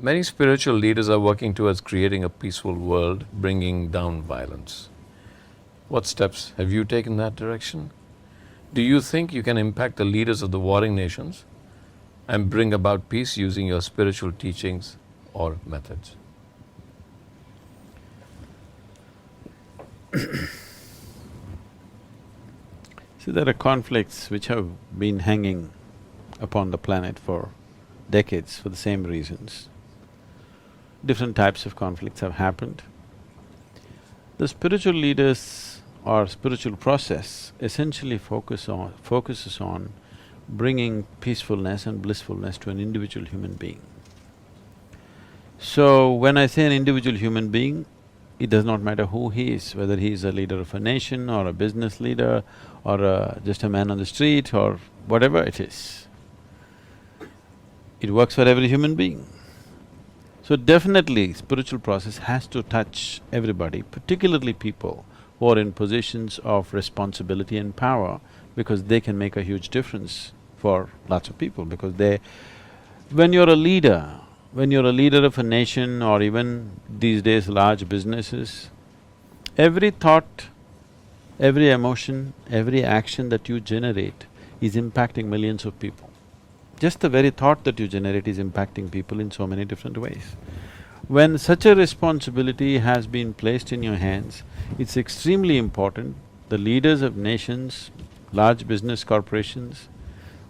Many spiritual leaders are working towards creating a peaceful world, bringing down violence. What steps have you taken in that direction? Do you think you can impact the leaders of the warring nations and bring about peace using your spiritual teachings or methods? See, there are conflicts which have been hanging upon the planet for decades for the same reasons. Different types of conflicts have happened. The spiritual leaders or spiritual process essentially focuses on bringing peacefulness and blissfulness to an individual human being. So, when I say an individual human being, it does not matter who he is, whether he is a leader of a nation or a business leader or just a man on the street or whatever it is. It works for every human being. So definitely, spiritual process has to touch everybody, particularly people who are in positions of responsibility and power, because they can make a huge difference for lots of people, because when you're a leader of a nation or even these days large businesses, every thought, every emotion, every action that you generate is impacting millions of people. Just the very thought that you generate is impacting people in so many different ways. When such a responsibility has been placed in your hands, it's extremely important, the leaders of nations, large business corporations,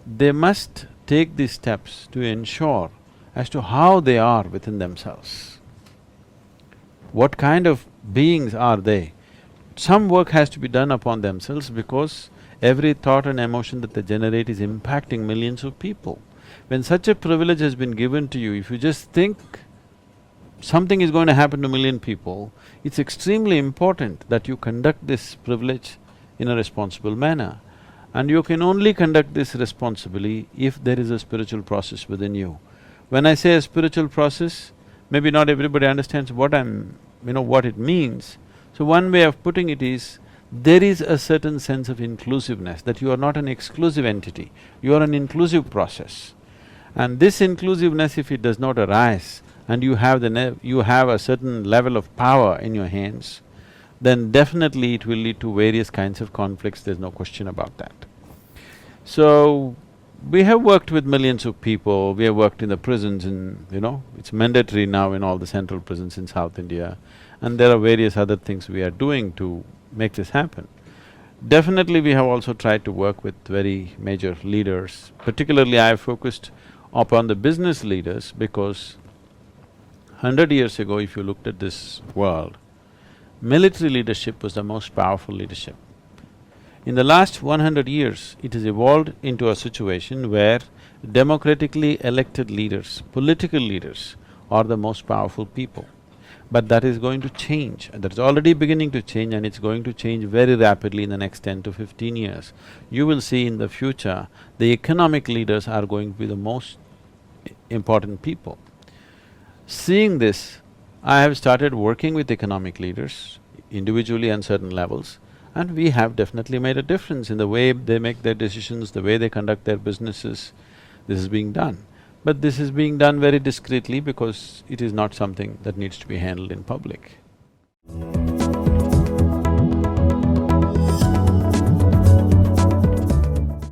they must take these steps to ensure as to how they are within themselves. What kind of beings are they? Some work has to be done upon themselves because every thought and emotion that they generate is impacting millions of people. When such a privilege has been given to you, if you just think something is going to happen to a million people, it's extremely important that you conduct this privilege in a responsible manner. And you can only conduct this responsibly if there is a spiritual process within you. When I say a spiritual process, maybe not everybody understands what what it means. So one way of putting it is, there is a certain sense of inclusiveness, that you are not an exclusive entity, you are an inclusive process. And this inclusiveness, if it does not arise and you have a certain level of power in your hands, then definitely it will lead to various kinds of conflicts, there's no question about that. So, we have worked with millions of people, we have worked in the prisons it's mandatory now in all the central prisons in South India, and there are various other things we are doing to make this happen. Definitely we have also tried to work with very major leaders, particularly I have focused upon the business leaders because 100 years ago, if you looked at this world, military leadership was the most powerful leadership. In the last 100 years, it has evolved into a situation where democratically elected leaders, political leaders are the most powerful people. But that is going to change, and that's already beginning to change, and it's going to change very rapidly in the next 10 to 15 years. You will see in the future, the economic leaders are going to be the most important people. Seeing this, I have started working with economic leaders individually on certain levels, and we have definitely made a difference in the way they make their decisions, the way they conduct their businesses. This is being done. But this is being done very discreetly because it is not something that needs to be handled in public.